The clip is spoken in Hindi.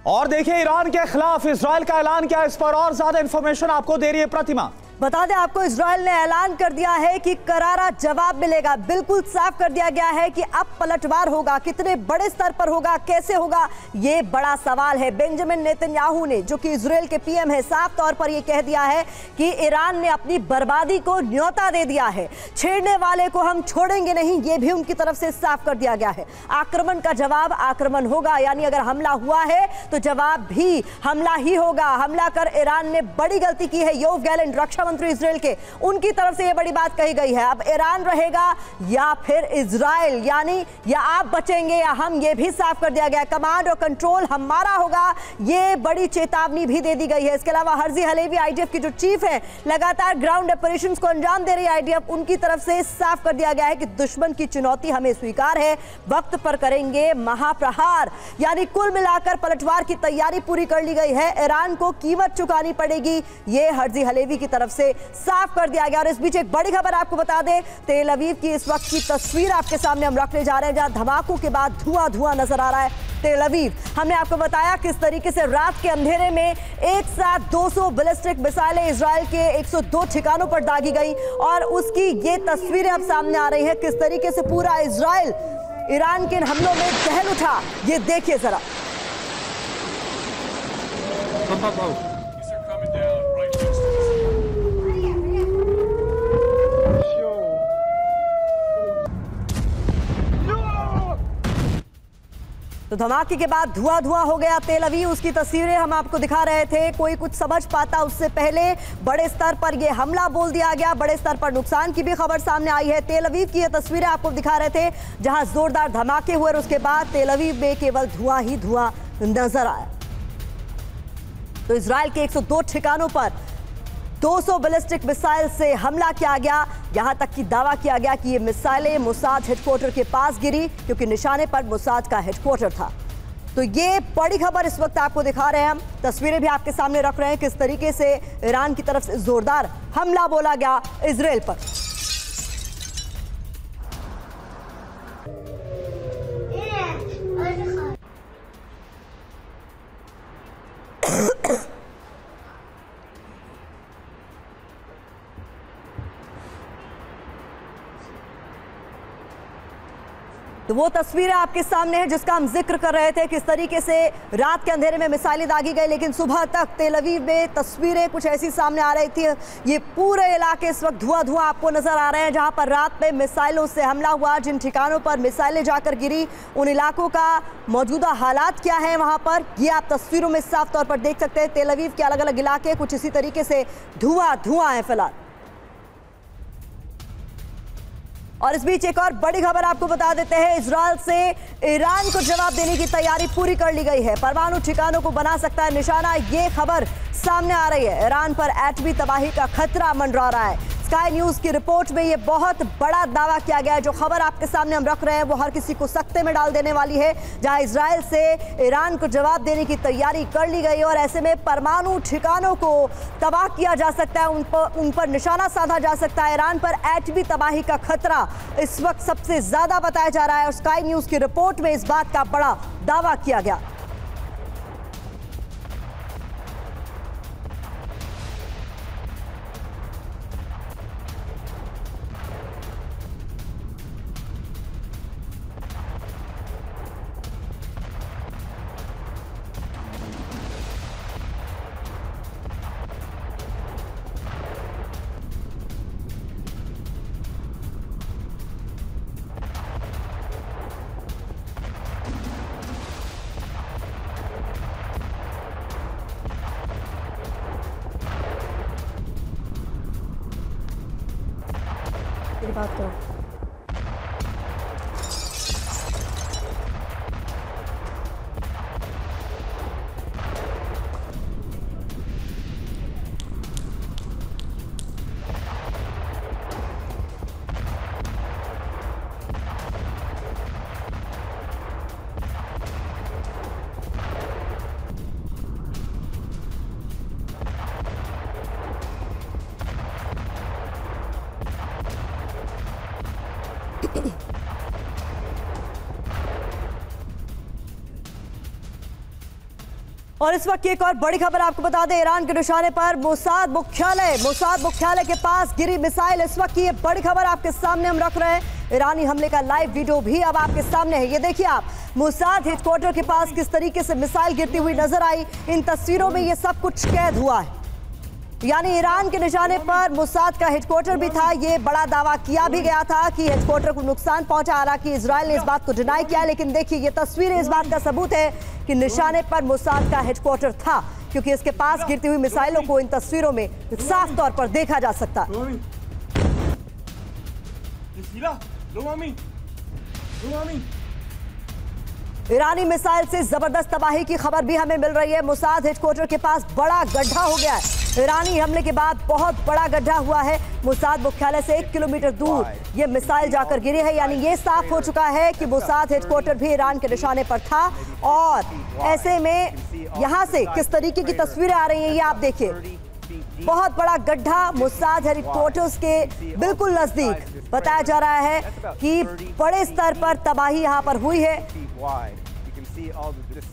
और देखिए ईरान के खिलाफ इजराइल का ऐलान क्या है, इस पर और ज्यादा इंफॉर्मेशन आपको दे रही है प्रतिमा। बता दें आपको, इजराइल ने ऐलान कर दिया है कि करारा जवाब मिलेगा। बिल्कुल साफ कर दिया गया है कि अब पलटवार होगा। कितने बड़े स्तर पर होगा, कैसे होगा, ये बड़ा सवाल है। बेंजामिन नेतन्याहू ने, जो कि इजराइल के पीएम है, साफ तौर पर यह कह दिया है कि ईरान ने अपनी बर्बादी को न्योता दे दिया है। छेड़ने वाले को हम छोड़ेंगे नहीं, ये भी उनकी तरफ से साफ कर दिया गया है। आक्रमण का जवाब आक्रमण होगा, यानी अगर हमला हुआ है तो जवाब भी हमला ही होगा। हमला कर ईरान ने बड़ी गलती की है। योव गैलेंट, रक्षा मंत्री इजराइल के, उनकी तरफ से यह बड़ी बात कही गई है। अब ईरान रहेगा या फिर इजराइल, यानी या आप बचेंगे या हम, ये भी साफ कर दिया गया। कमांड और कंट्रोल हमारा होगा, ये बड़ी चेतावनी भी दे दी गई है। इसके अलावा हर्जी हलेवी, आईडीएफ की जो चीफ है, लगातार ग्राउंड ऑपरेशंस को अंजाम दे रही है आईडीएफ, उनकी तरफ से साफ कर दिया गया है कि दुश्मन की चुनौती हमें स्वीकार है, वक्त पर करेंगे महाप्रहार। यानी कुल मिलाकर पलटवार की तैयारी पूरी कर ली गई है। ईरान को कीमत चुकानी पड़ेगी, ये हर्जी हलेवी की तरफ से साफ कर दिया गया। और इस बीच एक बड़ी खबर आपको बता दें, तेल अवीव की इस वक्त की तस्वीर आपके सामने हम रखने जा रहे हैं, जहां धमाकों के बाद धुआं धुआं नजर आ रहा है तेल अवीव। हमने आपको बताया किस तरीके से रात के अंधेरे में एक साथ 200 बैलिस्टिक मिसाइलें इजराइल के 102 ठिकानों पर दागी गई, और उसकी ये तस्वीरें अब सामने आ रही हैं। किस तरीके से पूरा इजराइल ईरान के हमलों में दहल उठा, ये देखिए जरा। तो धमाके के बाद धुआं धुआं हो गया तेल अवीव। उसकी तस्वीरें हम आपको दिखा रहे थे। कोई कुछ समझ पाता उससे पहले बड़े स्तर पर यह हमला बोल दिया गया। बड़े स्तर पर नुकसान की भी खबर सामने आई है। तेल अवीव की ये तस्वीरें आपको दिखा रहे थे, जहां जोरदार धमाके हुए और उसके बाद तेल अवीव में केवल धुआं ही धुआं नजर आया। तो इजराइल के 102 ठिकानों पर 200 बैलिस्टिक मिसाइल से हमला किया गया। यहां तक कि दावा किया गया कि ये मिसाइलें मोसाद हेडक्वार्टर के पास गिरी, क्योंकि निशाने पर मोसाद का हेडक्वार्टर था। तो ये बड़ी खबर इस वक्त आपको दिखा रहे हैं हम। तस्वीरें भी आपके सामने रख रहे हैं किस तरीके से ईरान की तरफ से जोरदार हमला बोला गया इजराइल पर। तो वो तस्वीरें आपके सामने है जिसका हम जिक्र कर रहे थे, किस तरीके से रात के अंधेरे में मिसाइलें दागी गई, लेकिन सुबह तक तेल अवीव में तस्वीरें कुछ ऐसी सामने आ रही थी। ये पूरे इलाके इस वक्त धुआं धुआं आपको नजर आ रहे हैं, जहां पर रात में मिसाइलों से हमला हुआ। जिन ठिकानों पर मिसाइलें जाकर गिरी, उन इलाकों का मौजूदा हालात क्या है वहां पर, ये आप तस्वीरों में साफ तौर पर देख सकते हैं। तेल अवीव के अलग अलग इलाके कुछ इसी तरीके से धुआं धुआं है फिलहाल। और इस बीच एक और बड़ी खबर आपको बता देते हैं, इजराइल से ईरान को जवाब देने की तैयारी पूरी कर ली गई है। परमाणु ठिकानों को बना सकता है निशाना, ये खबर सामने आ रही है। ईरान पर एटमी तबाही का खतरा मंडरा रहा है। स्काई न्यूज की रिपोर्ट में ये बहुत बड़ा दावा किया गया है। जो खबर आपके सामने हम रख रहे हैं वो हर किसी को सकते में डाल देने वाली है, जहां इजराइल से ईरान को जवाब देने की तैयारी कर ली गई, और ऐसे में परमाणु ठिकानों को तबाह किया जा सकता है, उन पर निशाना साधा जा सकता है। ईरान पर एटमी तबाही का खतरा इस वक्त सबसे ज्यादा बताया जा रहा है, और स्काई न्यूज की रिपोर्ट में इस बात का बड़ा दावा किया गया। बात करो। और इस वक्त की एक और बड़ी खबर आपको बता दें, ईरान के निशाने पर मोसाद मुख्यालय के पास गिरी मिसाइल। इस वक्त की ये बड़ी खबर आपके सामने हम रख रहे हैं। ईरानी हमले का लाइव वीडियो भी अब आपके सामने है। ये देखिए आप, मोसाद हेडक्वार्टर के पास किस तरीके से मिसाइल गिरती हुई नजर आई। इन तस्वीरों में ये सब कुछ कैद हुआ है। यानी ईरान के निशाने पर मोसाद का हेडक्वार्टर भी था। ये बड़ा दावा किया भी गया था कि हेडक्वार्टर को नुकसान पहुंचा। हालांकि इजराइल ने इस बात को डिनाई किया, लेकिन देखिए ये तस्वीरें इस बात का सबूत है कि निशाने पर मोसाद का हेडक्वार्टर था, क्योंकि इसके पास गिरती हुई मिसाइलों को इन तस्वीरों में साफ तौर पर देखा जा सकता है। ईरानी मिसाइल से जबरदस्त तबाही की खबर भी हमें मिल रही है। मोसाद हेडक्वार्टर के पास बड़ा गड्ढा हो गया है। ईरानी हमले के बाद बहुत बड़ा गड्ढा हुआ है। मोसाद मुख्यालय से 1 किलोमीटर दूर ये मिसाइल जाकर गिरी है। यानी ये साफ हो चुका है कि मोसाद हेडक्वार्टर भी ईरान के निशाने पर था। और ऐसे में यहां से किस तरीके की तस्वीरें आ रही हैं, ये आप देखिए। बहुत बड़ा गड्ढा मोसाद हेडक्वार्टर्स के बिल्कुल नजदीक। बताया जा रहा है कि बड़े स्तर पर तबाही यहां पर हुई है।